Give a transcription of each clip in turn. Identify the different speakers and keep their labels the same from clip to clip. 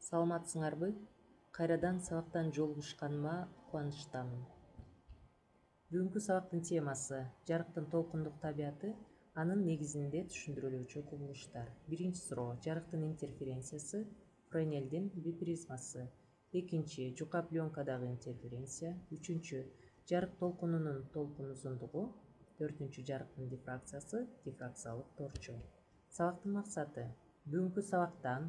Speaker 1: Саламатсыңарбы? Кайрадан сабактан жолугушканыма кубанычтамын. Бүгүнкү сабактын темасы жарыктын толкундук табияты, анын негизинде түшүндүрүлүүчү кубулуштар. Биринчи суроо: жарыктын интерференциясы, Френелдин бипризмасы. Экинчи: жука пленкадагы интерференция. Үчүнчү: жарык толкунунун толкун узундугу. Төртүнчү: жарыктын дифракциясы, дифракциялык торчу. Сабактын максаты: бүгүнкү сабактан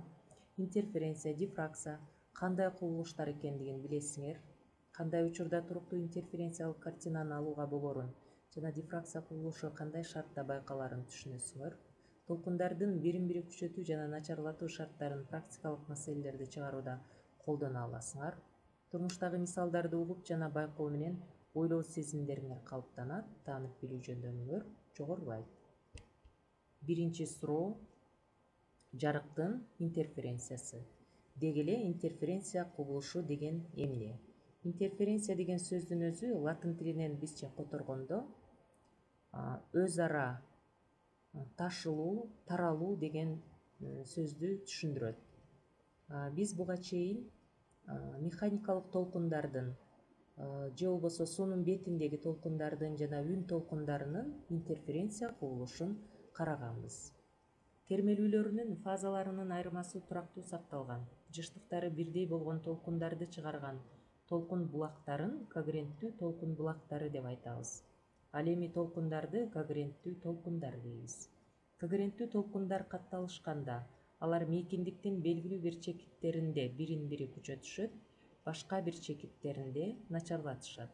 Speaker 1: интерференция, дифракция кандай кубулуштар экендигин билесиңер, кандай учурда туруктуу интерференциялык картинаны алууга болорун жана дифракция кубулушу кандай шартта байкаларын түшүнөсүңөр. Толкундардын бирин-бири күчөтүү жана начарлатуу шарттарын практикалык маселелерди чыгарууда колдоно аласыңар. Турмуштагы мисалдарды угуп жана байкоо менен ойлоо сезимдериңер калыптанат, таанып билүү жөндөмүңөр жогорулайт. Биринчи суроо: жарыктын интерференциясы. Деги эле интерференция кубулушу деген эмне? Интерференция деген сөздүн өзү латын тилинен бизче которгондо өз ара ташылуу, таралуу деген сөздү түшүндүрөт. Биз буга чейин механикалык толкундардын же болбосо суунун бетиндеги толкундардын жана үн толкундарынын интерференция кубулушун караганбыз. Термелүүлөрүнүн фазаларынын айырмасы турактуу сакталган. Жыштыктары бирдей болгон толкундарды чыгарган толкун булактарын когеренттүү толкун булактары деп айтабыз. Ал эми толкундарды когеренттүү толкундар дейбиз. Когеренттүү толкундар катталышканда алар мейкиндиктин белгилүү бир чекиттеринде бирин-бири күчөтүшөт, башка бир чекиттеринде начарлатышат.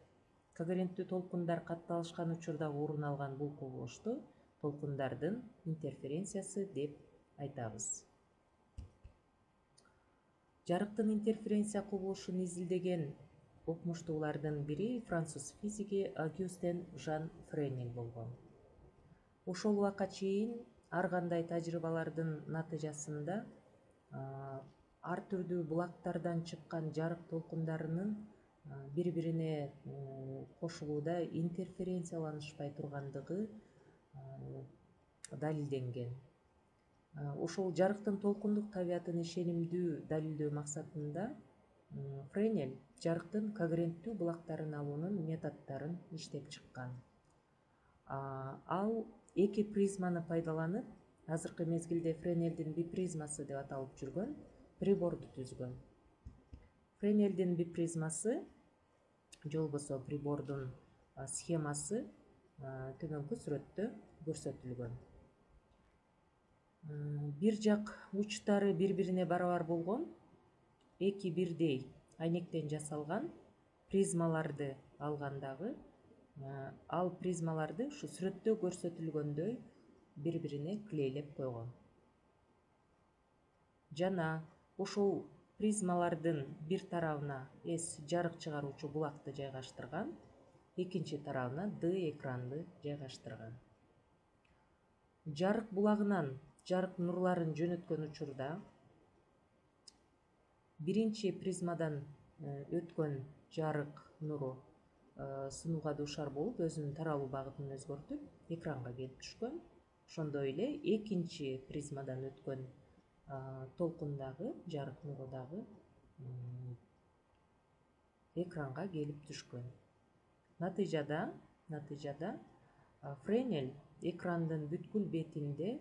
Speaker 1: Когеренттүү толкундар катталышкан учурда орун алган бул кубулушту толкундардын интерференциясы деп айтабыз. Жарыктын интерференция кубулушун изилдеген окумуштуулардын бири француз физиги Агюстен Жан Френель болгон. Ошол убакка чейин ар кандай тажрыйбалардын натыйжасында ар түрдүү булактардан чыккан жарык толкундарынын бири-бирине кошулууда интерференцияланышпай тургандыгы далилденген. Ошол жарыктын толкундук табиятын ишенимдүү далилдөө максатында Френель жарыктын когеренттүү булактарын алуунун методдорун иштеп чыккан. Ал эки призманы пайдаланып, азыркы мезгилде Френелдин бипризмасы деп аталып жүргөн приборду түзгөн. Френелдин бипризмасы же болбосо прибордун схемасы төмөнкү сүрөттө көрсөтүлгөн. Бир жак учтары бири-бирине барабар болгон эки бирдей айнектен жасалган призмаларды алгандагы ал призмаларды ушу сүрөттө көрсөтүлгөндөй бири-бирине клейлеп койгон. Жана ошол призмалардын бир тарабына S жарык чыгаруучу булакты жайгаштырган, экинчи тарабына D экранды жайгаштырган. Жарык булагынан жарык нурларын жөнөткөн учурда биринчи призмадан өткөн жарык нуру сынууга дуушар болуп, өзүнүн таралуу багытын өзгөртүп, экранга келип түшкөн. Ошондой эле экинчи призмадан өткөн толкундагы жарык нуру дагы экранга келип түшкөн. Натыйжада Френель экрандын бүткүл бетинде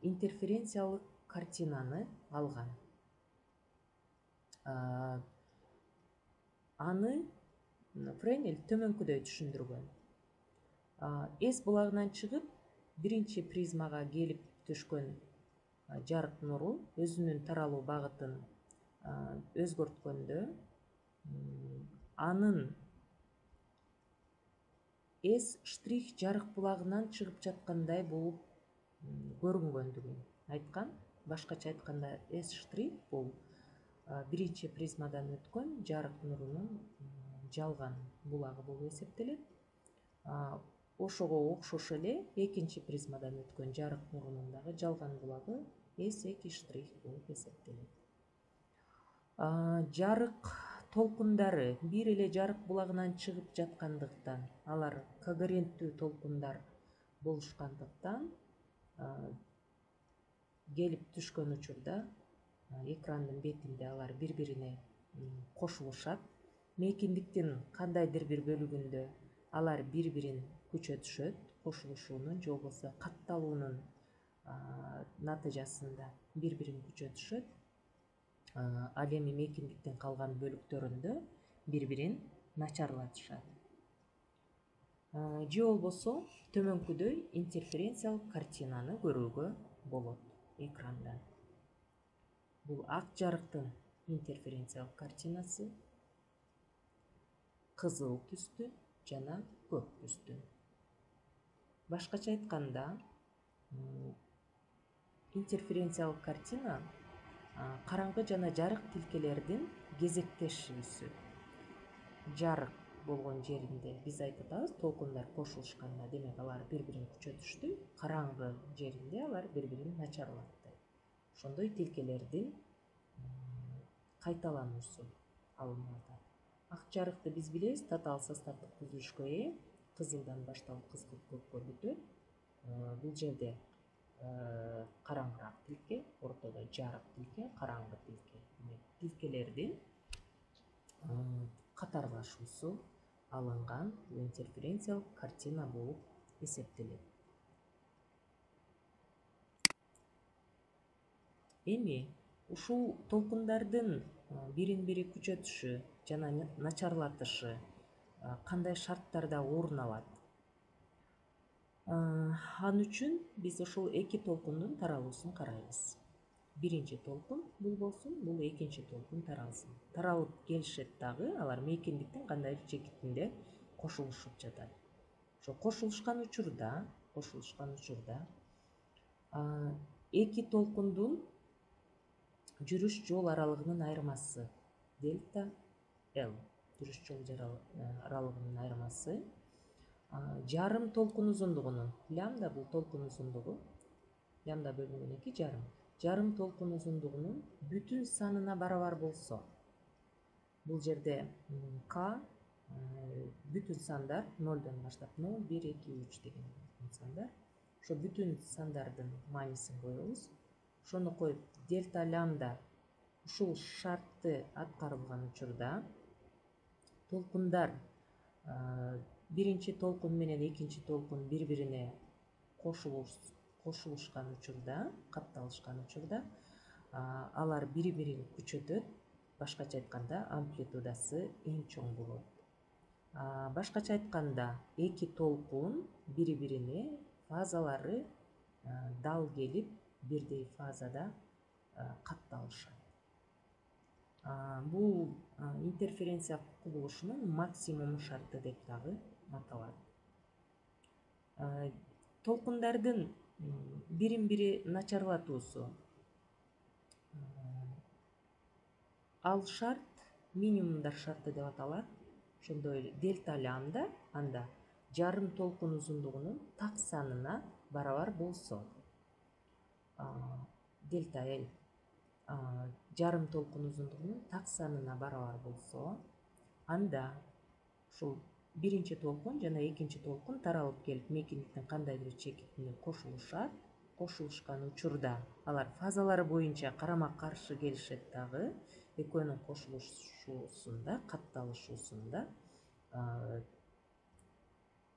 Speaker 1: интерференциялык картинаны алган. Аны Френель төмөнкүдөй түшүндүргөн. S булагынан чыгып, биринчи призмага келип түшкөн жарык нуру өзүнүн таралуу багытын өзгөрткөндө анын S штрих жарык булагынан чыгып жаткандай болуп көрүнгөндүгүн айткан. Башкача айтканда S штрих бул биринчи призмадан өткөн жарык нурунун жалган булагы болуп эсептелет. Ошого окшош эле экинчи призмадан өткөн жарык нурунун дагы жалган булагы S2 штрих болуп эсептелет. Жарык толкундары бир эле жарык булагынан чыгып жаткандыктан, алар когеренттүү толкундар болушкандыктан келип түшкөн учурда экрандын бетинде алар бири бирине кошулушат. Мейкиндиктин кандайдыр бир бөлүгүндө алар бири бирин күчөтүшөт, кошулушуунун же болбосо катталуунун натыйжасында бири бирин күчөтүшөт. Ал эми мейкиндиктин калган бөлүктөрүндө бири бирин начарлатышат. Же болбосо төмөнкүдөй интерференциялык картинаны көрүүгө болот экрандан. Бул ак жарыктын интерференциялык картинасы, кызыл түстү жана көк түстү. Башкача айтканда, интерференциялык картина караңгы жана жарык тилкелердин кезектешүүсү. Жарык болгон жеринде биз айтып атабыз, толкундар кошулушканда, демек алар бири-бирин күчөтүштү, караңгы жеринде алар бири-бирин начарлатты. Ошондой тилкелердин кайталануусу алынып атат. Ак жарыкты биз билебиз, татаал составдык түзүлүшкө ээ, кызылдан башталып кызгылт көккө бүтөт. Бул жерде караңгыраак тилке, ортодо жарык тилке, караңгы тилке. Тилкелердин катарлашуусу алынган интерференциялык картина болуп эсептелет. Эми ушул толкундардын бирин-бири күчөтүшү жана начарлатышы кандай шарттарда орун алат? Ал үчүн биз ушул эки толкундун таралуусун карайбыз. Биринчи толкун бул болсун, бул экинчи толкун таралсын. Таралып келишет дагы, алар мейкиндиктин кандайдыр чекитинде кошулушуп жатат. Ошо кошулушкан учурда эки толкундун жүрүш жол аралыгынын айырмасы дельта L. Жүрүш жол аралыгынын айырмасы жарым толкун узундугунун, лямбда бул толкун узундугу, лямбда бөлүнгөн 2 жарым. Жарым толкун узундугунун бүтүн санына барабар болсо, бул жерде К бүтүн сандар 0-дон баштап 0, 1, 2, 3 деген сандар. Ошо бүтүн сандардын маанисин коебуз. Ошону коюп дельта лямбда ушул шартты аткарылган учурда толкундар биринчи толкун менен экинчи толкун бири-бирине кошулушкан учурда, катталышкан учурда алар бири-бирин күчөтөт. Башкача айтканда, амплитудасы эң чоң болот. Башкача айтканда, эки толкун бири-бирине фазалары дал келип, бирдей фазада катталышат. Бул интерференция кубулушунун максимум шарты деп дагы аталат. Толкундардын бирин-бири начарлатуусу, ал шарт минимумдар шарты деп аталат. Ошондой дельта лямбда анда жарым толкун узундугунун так санына барабар болсо, дельта L жарым толкун узундугунун так санына барабар болсо, анда ушул биринчи толкун жана экинчи толкун таралып келип мейкиндиктин кандайдыр бир чекитине кошулушат. Кошулушкан учурда алар фазалары боюнча карама-каршы келишет дагы. Экөөнүн кошулушуусунда, катталышуусунда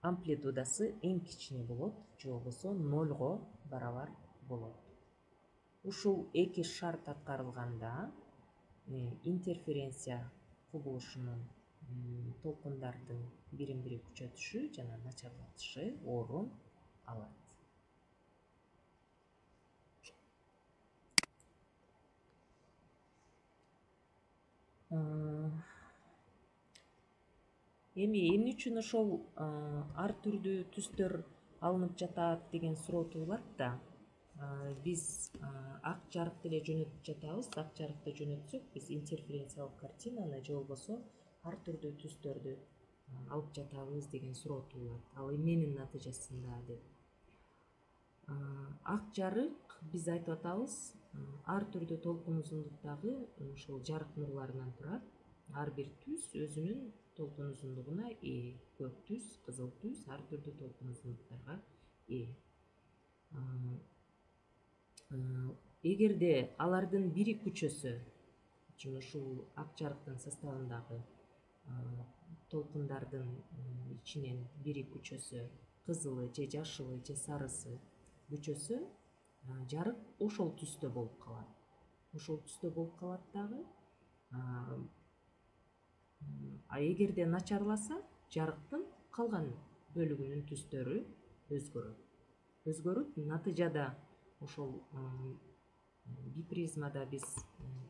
Speaker 1: амплитудасы эң кичине болот, же болбосо 0-го барабар болот. Ушул эки шарт аткарылганда интерференция кубулушунун толкундардын бирин-бири күчөтүшү жана начарлатышы орун алат. Эми эмне үчүн ошол ар түрдүү түстөр алынып жатат деген суроо туулат да. Биз ак жарыкты эле жөнөтүп жатабыз. Ак жарыкты жөнөтсөк, биз интерференциялык картинаны же болбосо ар түрдүү түстөрдү алып жатабыз деген суроо туулат. Ал эмненин натыйжасында деп. Ак жарык, биз айтып атабыз, ар түрдүү толкун узундуктагы ушул жарык нурларынан турат. Ар бир түс өзүнүн толкун узундугуна ээ. Көк түс, кызыл түс ар түрдүү толкун узундуктарга ээ. эгерде алардын бири күчөсү ушул ак жарыктын составындагы толкундардын ичинен бири күчөсү кызылы же жашылы же сарысы күчөсү жарык ошол түстө болуп калат. Ошол түстө болуп калат дагы. Эгерде начарласа, жарыктын калган бөлүгүнүн түстөрү өзгөрөт. Натыйжада ошол бипризмада биз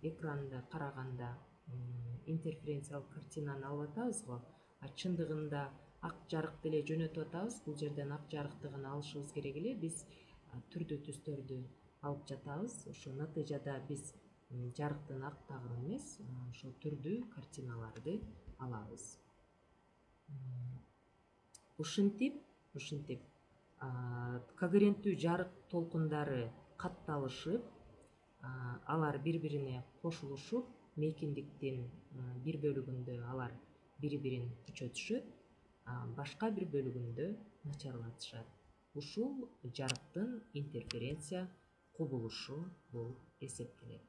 Speaker 1: экранда караганда интерференциялык картинаны алып атабыз го. Чындыгында ак жарык деле жөнөтүп атабыз. Бул жерден ак жарыктыгын алышыбыз керек эле. Биз түрдүү түстөрдү алып жатабыз. Ошо натыйжада биз жарыктын актагын эмес, ошо түрдүү картиналарды алабыз. Ушинтип когеренттүү жарык толкундары катталышып, алар бири-бирине кошулушуп, мейкиндиктин бир бөлүгүндө алар бири-бирин күчөтүшөт, башка бир бөлүгүндө начарлатышат. Ушул жарыктын интерференция кубулушу болуп эсептелет.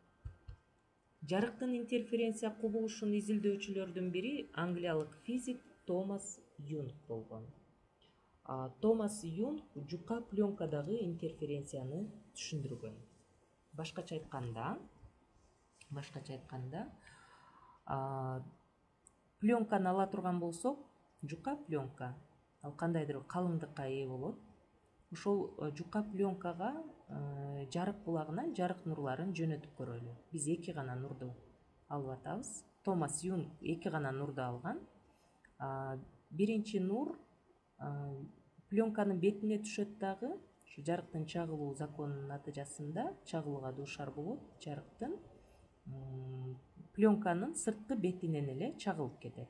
Speaker 1: Жарыктын интерференция кубулушун изилдөөчүлөрдүн бири англиялык физик Томас Юнг болгон. Томас Юнг жука пленкадагы интерференцияны түшүндүргөн. Башкача айтканда, пленканы ала турган болсок, жука пленка ал кандайдыр калыңдыкка ээ болот. Ошол жука пленкага жарык булагынан жарык нурларын жөнөтүп көрөлү. Биз эки гана нурду алып атабыз. Томас Юнг эки гана нурду алган. Биринчи нур пленканын бетине түшөт дагы, ушу жарыктын чагылуу законунун натыйжасында чагылууга дуушар болот. Жарыктын пленканын сырткы бетинен эле чагылып кетет.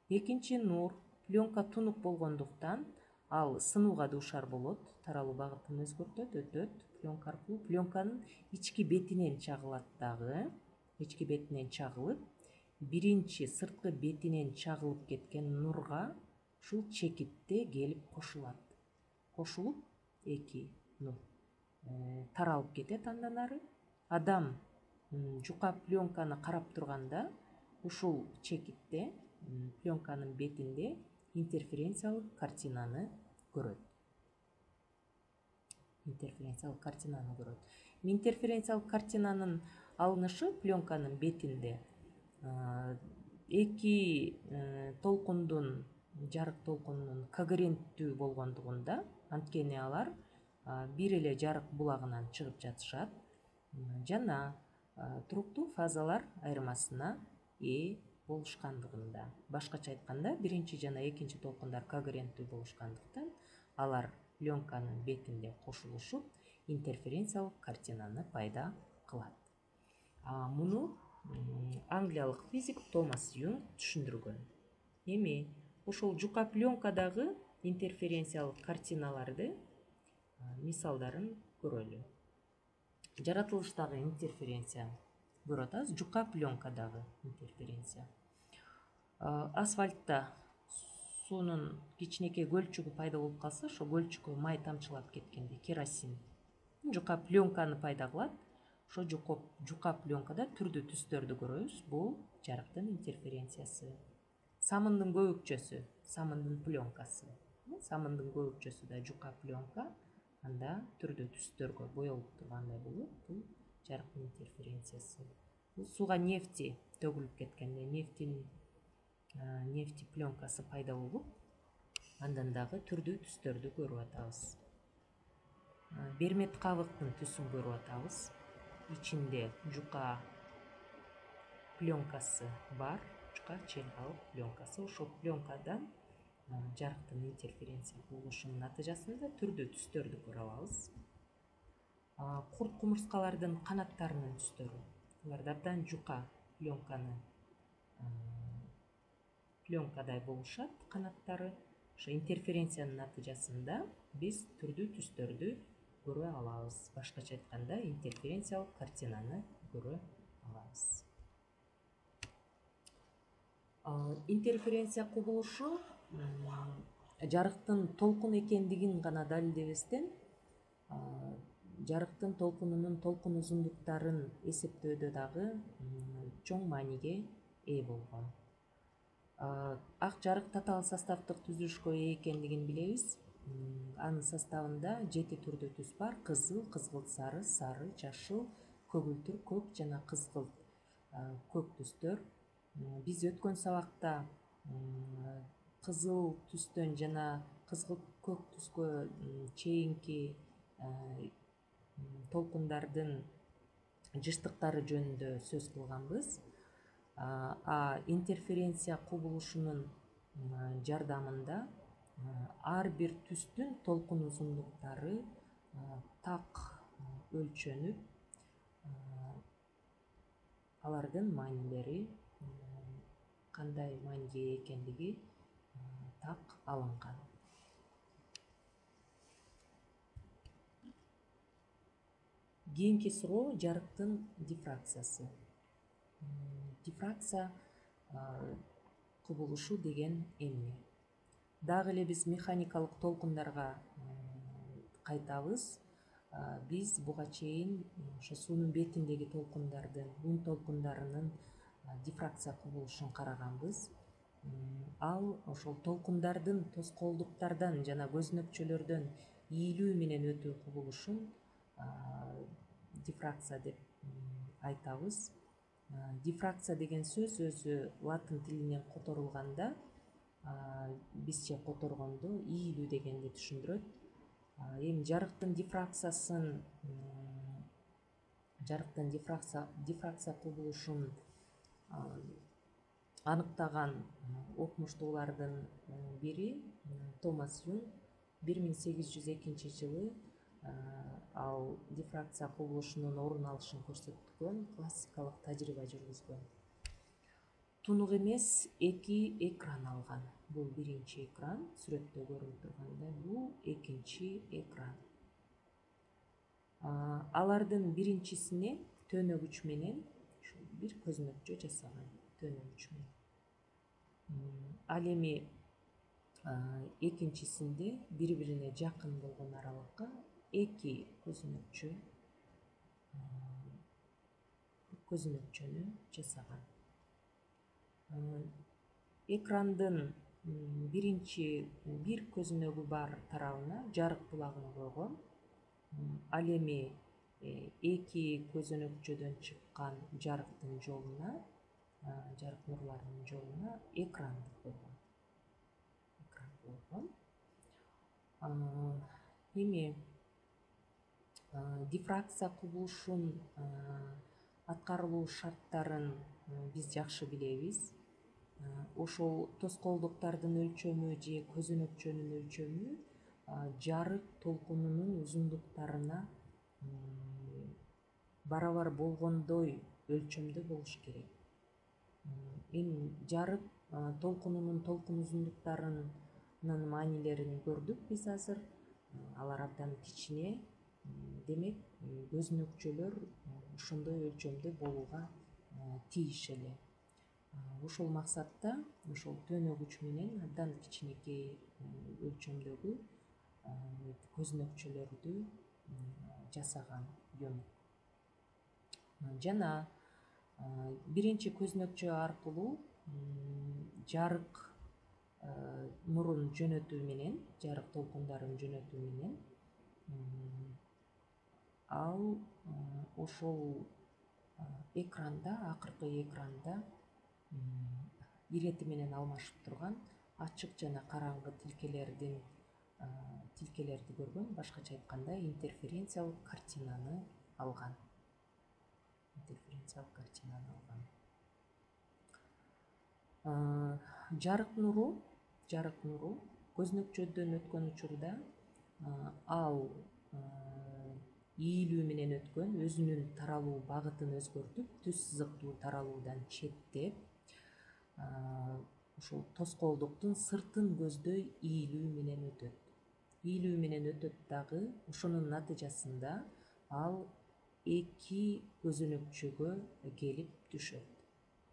Speaker 1: Экинчи нур пленка тунук болгондуктан ал сынууга дуушар болот. Таралуу багытын өзгөртөт, өтөт пленка аркылуу. Пленканын ички бетинен чагылат дагы. Ички бетинен чагылып, биринчи сырткы бетинен чагылып кеткен нурга ушул чекитте келип кошулат. Кошулуп эки нур таралып кетет андан ары. Адам жука пленканы карап турганда ушул чекитте, пленканын бетинде интерференциялык картинаны көрөт. Интерференциялык картинанын алынышы пленканын бетинде эки толкундун, жарык толкунунун когеренттүү болгондугунда, анткени алар бир эле жарык булагынан чыгып жатышат жана туруктуу фазалар айырмасына ээ болушкандыгында. Башкача айтканда, биринчи жана экинчи толкундар когеренттүү болушкандыктан алар пленканын бетинде кошулушуп, интерференциялык картинаны пайда кылат. Муну англиялык физик Томас Юнг түшүндүргөн. Эми ошол жука пленкадагы интерференциялык картиналарды мисалдарын көрөлү. Жаратылыштагы интерференция көрүп атабыз, жука пленкадагы интерференция. Асфальтта суунун кичинекей көлчүгү пайда болуп калса, ошо көлчүккө май тамчылап кеткенде керосин жука пленканы пайда кылат. Ошо жука пленкада түрдүү түстөрдү көрөбүз. Бул жарыктын интерференциясы. Самындын көбүкчөсү, самындын пленкасы. Самындын көбүкчөсү да жука пленка, анда түрдүү түстөргө боелуп тургандай болот. Бул жарыктын интерференциясы. Бул сууга нефти төгүлүп кеткенде нефти пленкасы пайда болуп, андан дагы түрдүү түстөрдү көрүп атабыз. Бермет кабыктын түсүн көрүп атабыз. Ичинде жука пленкасы бар, жука чел-кабык пленкасы. Ошол пленкадан жарыктын интерференция кубулушунун натыйжасында түрдүү түстөрдү көрө алабыз. Курт кумурскалардын канаттарынын түстөрү, булар да абдан жука пленкадай болушат канаттары. Ошо интерференциянын натыйжасында биз түрдүү түстөрдү көрө алабыз. Башкача айтканда, интерференциялык картинаны көрө алабыз. Интерференция кубулушу жарыктын толкун экендигин гана далилдебестен, жарыктын толкунунун толкун узундуктарын эсептөөдө дагы чоң мааниге ээ болгон. Ак жарык татаал составдык түзүлүшкө ээ экендигин билебиз. Анын составында 7 түрдүү түс бар: кызыл, кызгылт сары, сары, жашыл, көгүлтүр, көк жана кызгылт көк түстөр. Биз өткөн сабакта кызыл түстөн жана кызгылт көк түскө чейинки толкундардын жыштыктары жөнүндө сөз кылганбыз. Интерференция кубулушунун жардамында ар бир түстүн толкун узундуктары так өлчөнүп, алардын маанилери кандай мааниге ээ экендиги так алынган. Кийинки суроо жарыктын дифракциясы. Дифракция кубулушу деген эмне? Дагы эле биз механикалык толкундарга кайтабыз. Биз буга чейин ошо суунун бетиндеги толкундардын, ун толкундарынын дифракция кубулушун караганбыз. Ал ошол толкундардын тоскоолдуктардан жана көзүнөкчөлөрдөн ийилүү менен өтүү кубулушун дифракция деп айтабыз. Дифракция деген сөз өзү латын тилинен которулганда, бизче которгондо ийилүү дегенди түшүндүрөт. Эми жарыктын дифракция кубулушун аныктаган окумуштуулардын бири Томас Юн 1802 жылы ал дифракция кубулушунун орун алышын көрсөткөн классикалык тажрыйба жүргүзгөн. Тунук эмес 2 экран алган. Бул биринчи экран, сүрөттө көрүнүп тургандай, бул экинчи экран. Алардын биринчисине төнөгүч менен бир көзүнөкчө жасаган, төнөгүч менен. Ал эми экинчисинде бири-бирине жакын болгон аралыкка 2 көзүнөкчөнү жасаган. Экрандын биринчи бир көзүнөгү бар тарабына жарык булагын койгон. Ал эми 2 көзүнөкчөдөн чыккан жарыктын жолуна, жарык нурларынын жолуна экранды койгон. Эми дифракция кубулушун аткарылуу шарттарын биз жакшы билебиз. Ошол тоскоолдуктардын өлчөмү же көзүнөкчөнүн өлчөмү жарык толкунунун узундуктарына барабар болгондой өлчөмдө болуш керек. Эми жарык толкунунун толкун узундуктарынын маанилерин көрдүк биз азыр. Алар абдан кичине, демек көзүнөкчөлөр ошондой өлчөмдө болууга тийиш эле. Ошол максатта ошол төнөгүч менен абдан кичинекей өлчөмдөгү көзүнөкчөлөрдү жасаган Юн. Жана биринчи көзүнөкчө аркылуу жарык нурун жөнөтүү менен, жарык толкундарын жөнөтүү менен ал ошол экранда, акыркы экранда ирети менен алмашып турган ачык жана караңгы тилкелерди көргөн, башкача айтканда интерференциялык картинаны алган. Жарык нуру көзүнөкчөдөн өткөн учурда ал ийилүү менен өткөн, өзүнүн таралуу багытын өзгөртүп, түз сызыктуу таралуудан четтеп, ошол тоскоолдуктун сыртын көздөй ийилүү менен өтөт. Ийилүү менен өтөт дагы, ошонун натыйжасында ал 2 көзүнөкчөгө келип түшөт.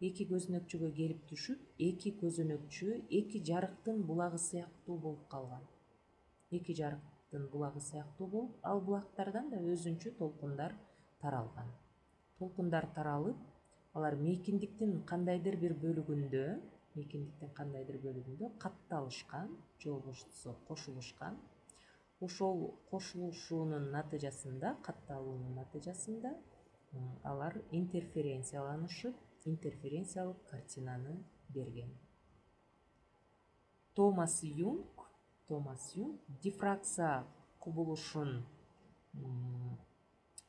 Speaker 1: 2 көзүнөкчөгө келип түшүп, 2 жарыктын булагы сыяктуу болуп калган. 2 жарык жарыктын булагы сыяктуу болуп, ал булактардан да өзүнчө толкундар таралган. Толкундар таралып, алар мейкиндиктин кандайдыр бир бөлүгүндө катталышкан, же болбошо кошулушкан. Ошол кошулушуунун натыйжасында, катталуунун натыйжасында алар интерференцияланышып, интерференциялык картинаны берген. Томас Юнг дифракция кубулушун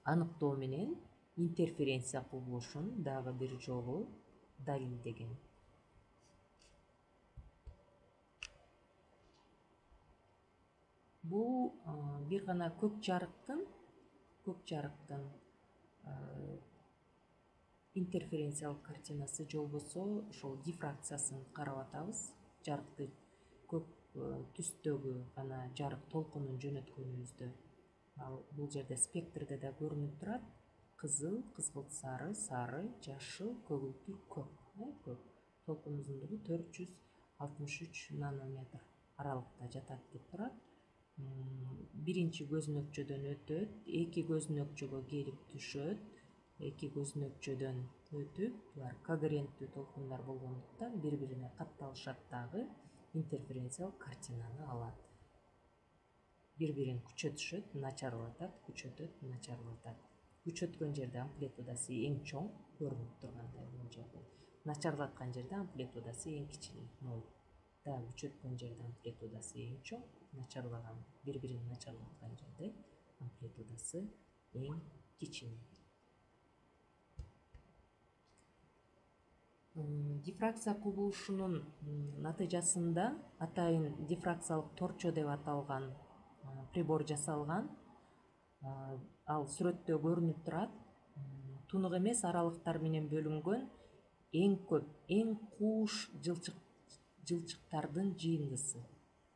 Speaker 1: аныктоо менен интерференция кубулушун дагы бир жолу далилдеген. Бул бир гана көк жарыктын интерференциялык картинасы, же болбосо ошол дифракциясын карап атабыз. Жарыкты көк түстөгү гана жарык толкунун жөнөткөнүбүздө. Ал бул жерде спектрде да көрүнүп турат. Кызыл, кызгылт сары, сары, жашыл, көгүлтүр, көк. Толкун узундугу 463 нанометр аралыкта жатат деп турат. Биринчи көзүнөкчөдөн өтөт, эки көзүнөкчөгө келип түшөт, эки көзүнөкчөдөн өтүп, булар когеренттүү толкундар болгондуктан бири-бирине катталышат дагы интерференциялык картинаны алат. Бири-бирин күчөтүшөт, начарлатат, күчөтөт, начарлатат. Күчөткөн жерде амплитудасы эң чоң көрүнүп тургандай бул жерде. Начарлаткан жерде амплитудасы эң кичине, 0. Дагы күчөткөн жерде амплитудасы эң чоң, бири-бирин начарлаткан жерде амплитудасы эң кичине. Дифракция кубулушунун натыйжасында атайын дифракциялык торчо деп аталган прибор жасалган. Ал сүрөттө көрүнүп турат. Тунук эмес аралыктар менен бөлүнгөн эң көп, эң кууш жылчыктардын жыйындысы.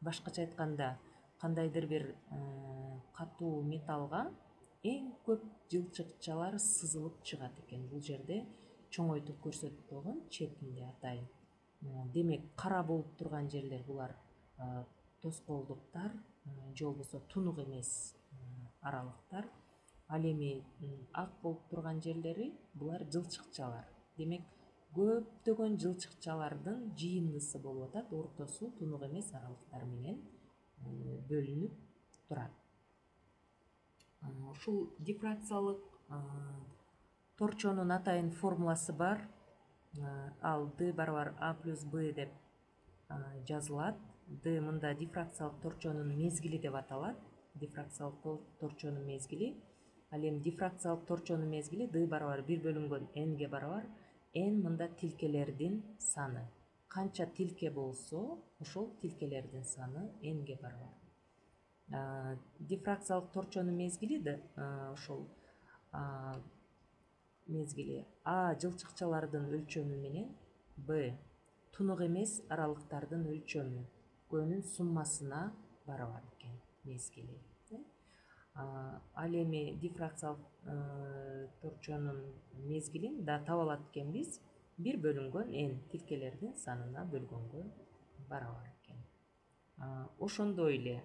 Speaker 1: Башкача айтканда, кандайдыр бир катуу металлга эң көп жылчыкчалар сызылып чыгат экен. Бул жерде чоңойтуп көрсөтүп койгон четинде атайын. Демек, кара болуп турган жерлер булар тоскоолдуктар, же болбосо тунук эмес аралыктар. Ал эми ак болуп турган жерлери булар жылчыкчалар. Демек, көптөгөн жылчыкчалардын жыйындысы болуп атат, ортосу тунук эмес аралыктар менен бөлүнүп турат. Ушул дифракциялык торчонун атайын формуласы бар. Ал D барабар A плюс B деп жазылат. D мында дифракциялык торчонун мезгили деп аталат. Дифракциялык торчонун мезгили. Ал эми дифракциялык торчонун мезгили D барабар 1 бөлүнгөн N-ге барабар. N мында тилкелердин саны. Канча тилке болсо, ошол тилкелердин саны N-ге барабар. Дифракциялык торчонун мезгили ошол мезгили А жылчыкчалардын өлчөмү менен Б тунук эмес аралыктардын өлчөмүнүн суммасына барабар экен мезгили. Ал эми дифракциялык торчонун мезгилин да таба алат экенбиз. 1 бөлүнгөн N тилкелердин санына бөлгөнгө барабар экен. Ошондой эле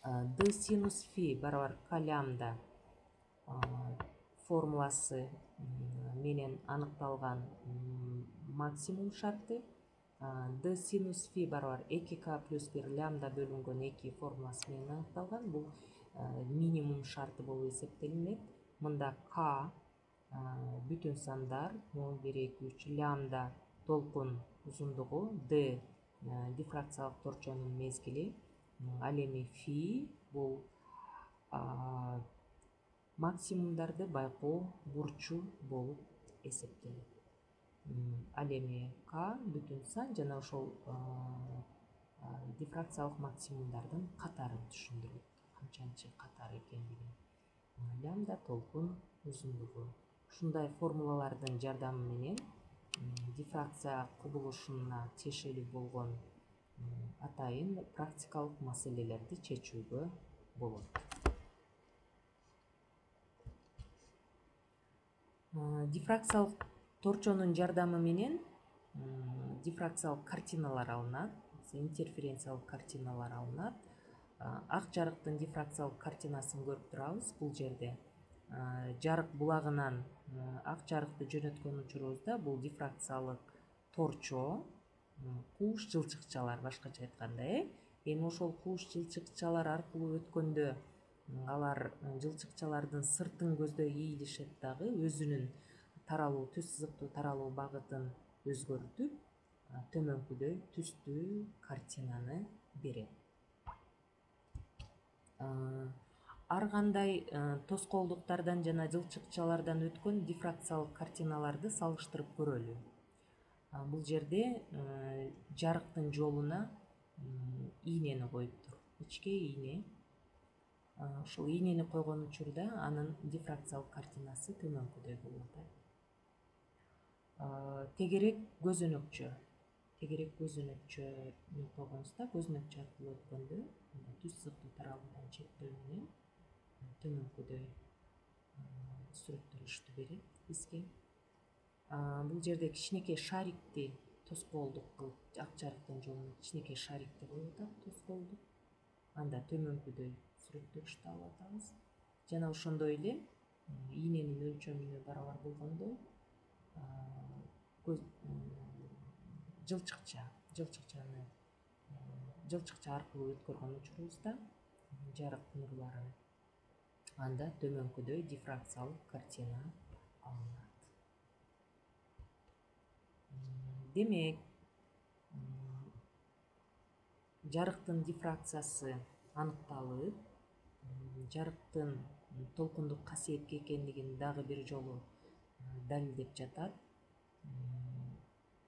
Speaker 1: D синус фи барабар К лямбда формуласы менен аныкталган максимум шарты. D синус фи барабар 2К плюс 1 лямбда бөлүнгөн 2 формуласы менен аныкталган. Бул минимум шарты болуп эсептелинет. Мында К бүтүн сандар 0, 1, 2, 3 лямбда толкун узундугу, D дифракциялык торчонун мезгили. Ал эми фи бул максимумдарды байкоо бурчу болуп эсептелет. Ал эми К бүтүн сан жана ошол дифракциялык максимумдардын катарын түшүндүрөт. Канчанчы катар экендигин. Лямбда толкун узундугу. Ушундай формулалардын жардамы менен дифракция кубулушуна тиешелүү болгон атайын практикалык маселелерди чечүүгө болот. Дифракциялык торчонун жардамы менен дифракциялык картиналар алынат, интерференциялык картиналар алынат. ак жарыктын дифракциялык картинасын көрүп турабыз бул жерде. Жарык булагынан ак жарыкты жөнөткөн учурубузда бул дифракциялык торчо, кууш жылчыкчалар башкача айтканда. Эми ошол кууш жылчыкчалар аркылуу өткөндө алар жылчыкчалардын сыртын көздөй ийилишет дагы өзүнүн таралуу түз сызыктуу таралуу багытын өзгөртүп төмөнкүдөй түстүү картинаны берет. Ар кандай тоскоолдуктардан жана жылчыкчалардан өткөн дифракциялык картиналарды салыштырып көрөлү. Бул жерде жарыктын жолуна ийнени коюптур, ичке ийне. Ушул ийнени койгон учурда анын дифракциялык картинасы төмөнкүдөй болот. Тегерек көзөнөкчө койгонубузда көзөнөкчө аркылуу өткөндө түз сызыктуу таралуудан чектөө менен төмөнкүдөй сүрөттөлүштү берет бизге. Бул жерде кичинекей шарикти тоскоолдук кылып, ак жарыктын жолуна кичинекей шарикти коюп атат, тоскоолдук. Анда төмөнкүдөй сүрөттөлүштү алып атабыз. Жана ошондой эле ийненин өлчөмүнө барабар болгондой жылчыкча аркылуу өткөргөн учурубузда жарык нурларын анда төмөнкүдөй дифракциялык картина алынат. Демек, жарыктын дифракциясы аныкталып, жарыктын толкундук касиетке экендигин дагы бир жолу далилдеп жатат.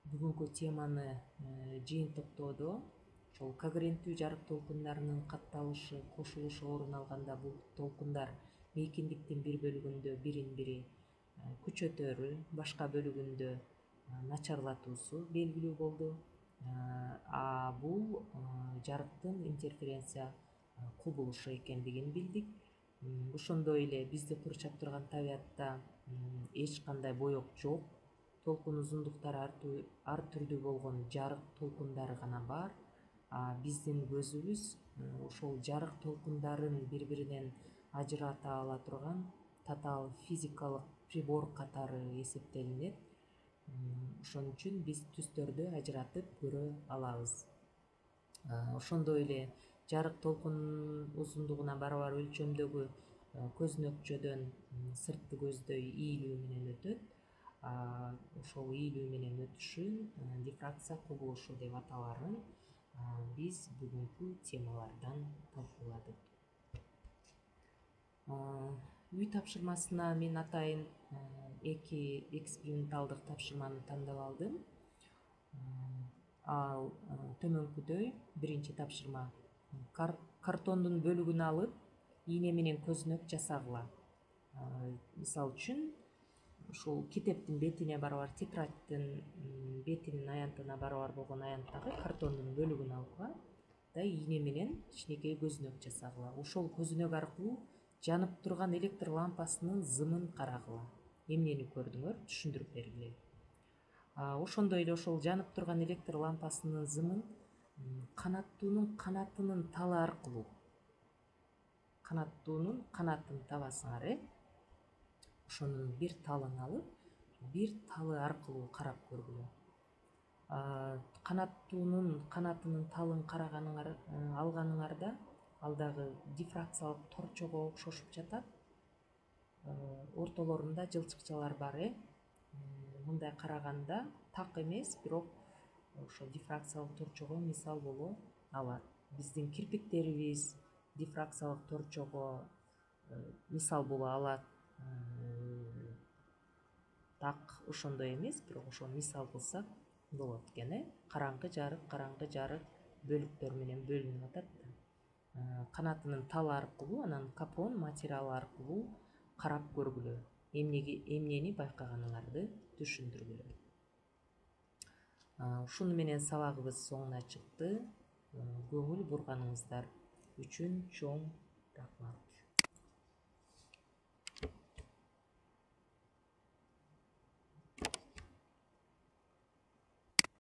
Speaker 1: Бүгүнкү теманы жыйынтыктоодо ошол когеренттүү жарык толкундарынын катталышы, кошулушу орун алганда бул толкундар мейкиндиктин бир бөлүгүндө бирин бири күчөтөрү, башка бөлүгүндө начарлатуусу белгилүү болду. Бул жарыктын интерференция кубулушу экендигин билдик. Ошондой эле бизди курчап турган табиатта эч кандай боек жок. Толкун узундуктары ар түрдүү болгон жарык толкундары гана бар. Биздин көзүбүз ошол жарык толкундарын бири-биринен ажырата ала турган татаал физикалык прибор катары эсептелинет. Ошон үчүн биз түстөрдү ажыратып көрө алабыз. Ошондой эле жарык толкун узундугуна барабар өлчөмдөгү көзөнөкчөдөн сыртты көздөй ийилүү менен өтөт. Ошол ийилүү менен өтүшү дифракция кубулушу деп аталарын биз бүгүнкү темалардан талкууладык. Үй тапшырмасына мен атайын 2 эксперименталдык тапшырманы тандап алдым. Ал төмөнкүдөй. Биринчи тапшырма: картондун бөлүгүн алып, ийне менен көзөнөк жасагыла. Мисалы үчүн, ушул китептин бетине барабар, тетрадьтын бетинин аянтына барабар болгон аянттагы картондун бөлүгүн алгыла да ийне менен кичинекей көзөнөк жасагыла. Ошол көзөнөк аркылуу жанып турган электр лампасынын зымын карагыла. Эмнени көрдүңөр, түшүндүрүп бергиле. Ошондой эле ошол жанып турган электр лампасынын зымын канаттуунун канатынын талы аркылуу, канаттуунун канатын табасыңар, ошонун бир талын алып, бир талы аркылуу карап көргүлө. Канаттуунун канатынын талын алганыңарда ал дагы дифракциялык торчого окшошуп жатат. Ортолорунда жылчыкчалар бар. Мындай караганда так эмес, бирок ошо дифракциялык торчого мисал боло алат. Биздин кирпиктерибиз дифракциялык торчого мисал боло алат. Так ошондой эмес, бирок ошо мисал кылсак болот экен. Караңгы жарык бөлүктөр менен бөлүнүп атат. Канатынын талы аркылуу, анан капон материалы аркылуу карап көргүлө. Эмнени байкаганыңарды түшүндүргүлө. Ушуну менен сабагыбыз соңуна чыкты. Көңүл бурганыңыздар үчүн чоң рахмат.